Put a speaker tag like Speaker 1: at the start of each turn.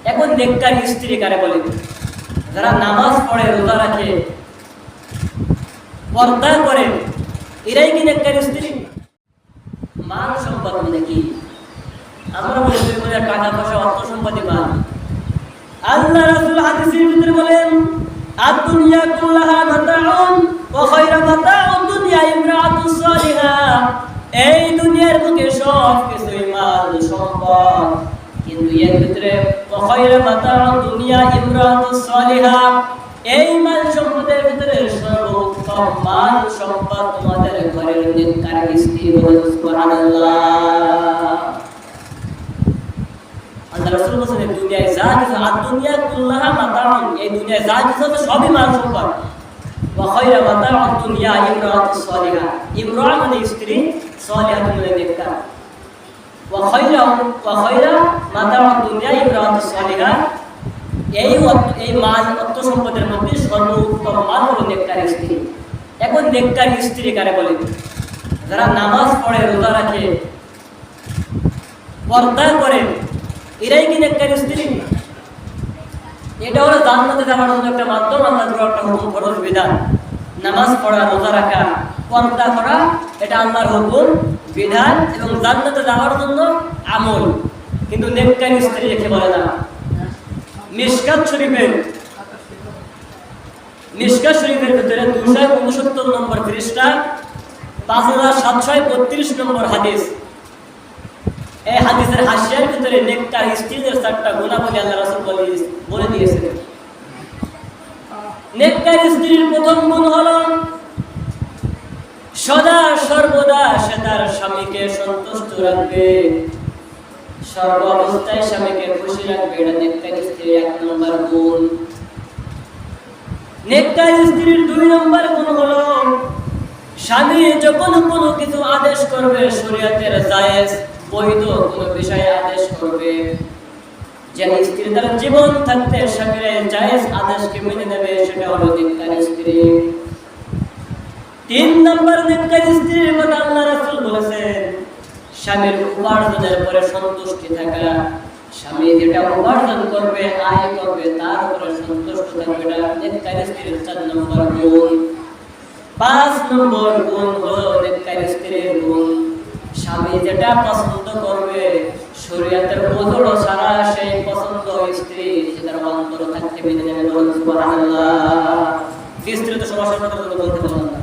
Speaker 1: এখন নেককার স্ত্রী কারে বলে? যারা নামাজ পড়ে, রোজা রাখে, পর্দা করে, এরাই কি নেককার স্ত্রী? মান সম্পদ মানে কি? আমরা বলি টাকা পয়সা, অর্থ সম্পত্তি মান। আল্লাহ রাসূল হাদিসের ভিতরে বলেন, আদ-দুনিয়া কুল্লাহা মাতাউন ওয়া খায়রু মাতাউদ দুনিয়া ইমরাতুস সালিহা। এই দুনিয়ার বুকে সব কিছুই মাল সম্পদ, কিন্তু এর ভিতরে ওয়া খায়রু মাতাউদ দুনিয়া ইমরাতুস সালিহা, এই মাল সম্পদের ভিতরে সর্বোত্তম মাল সম্পদ তোমাদের ঘরের নেককার স্ত্রী। বলেন সুবহানাল্লাহ। আল্লাহ রাসূল বলেন, দুনিয়ায় যা কিছু, আদ-দুনিয়া কুল্লাহা মাতাউন, এই দুনিয়ায় যা কিছু আছে সবই মাল সম্পদ। ওয়া খায়রু মাতাউদ দুনিয়া ইমরাতুস সালিহা, ইমরা মানে স্ত্রী, সালিহা মানে নেককার। ওয়া খায়রু মাতাউদ দুনিয়া ইমরাতুস সালিহা, এই মাল অর্থ সম্পদের মধ্যে সর্বোত্তম মাল হলো নেককার স্ত্রী। এখন নেককার স্ত্রী কারে বলে? যারা নামাজ পড়ে, রোজা রাখে, পর্দা করে, এরাই কি নেককার স্ত্রী? এটা হলো জান্নাতে যাওয়ার জন্য একটা মাধ্যম। আল্লাহর একটা হুকুম, ফরজ বিধান। নামাজ পড়া, রোজা রাখা, পর্দা করা, এটা আল্লাহর হুকুম বিধান এবং জান্নাতে যাওয়ার জন্য আমল। কিন্তু নেককার স্ত্রী রেখে বলে না। মিশকাত শরীফের ভিতরে 269 নম্বর পৃষ্ঠা, 5732 নম্বর হাদিস। এই হাদিসের হাসিয়ার ভিতরে নেককার স্ত্রীদের 4টা গুণাবলী আল্লাহ রাসূল বলে দিয়েছেন। নেককার স্ত্রীর প্রথম গুণ হলো সদা সর্বদা সে তার স্বামীকে সন্তুষ্ট রাখবে, সর্ব অবস্থায় স্বামীকে খুশি রাখবে। এটা নেককার স্ত্রীর 1 নম্বর গুণ। নেককার স্ত্রীর 2 নম্বর গুণ হলো স্বামী যখন কোনো কিছু আদেশ করবে, শরীয়তের জায়েজ বৈধ কোনো বিষয়ে আদেশ করবে, যেন স্ত্রী তার জীবন থাকতে স্বামীর জায়েজ আদেশকে মেনে নেবে, সেটা হলো নেককার স্ত্রী। 3 নম্বর নেককার স্ত্রীর কথা আল্লাহ রাসূল বলেছেন, স্বামীর উপার্জনের পরে সন্তুষ্টি থাকা। স্বামী যেটা উপার্জন করবে, আয় করবে, তার উপরে সন্তুষ্ট থাকবে, এটা নেককার স্ত্রীর 4 নম্বর গুণ। 5 নম্বর গুণ হলো নেককার স্ত্রীর গুণ, স্বামী যেটা পছন্দ করবে, শরীয়তের ওজর ছাড়া সেই পছন্দ স্ত্রী সেটার অন্তর থাকতে মেনে নেবে। বলুন সুবহানাল্লাহ। স্ত্রী তো সমস্যা বলতে পারলাম না।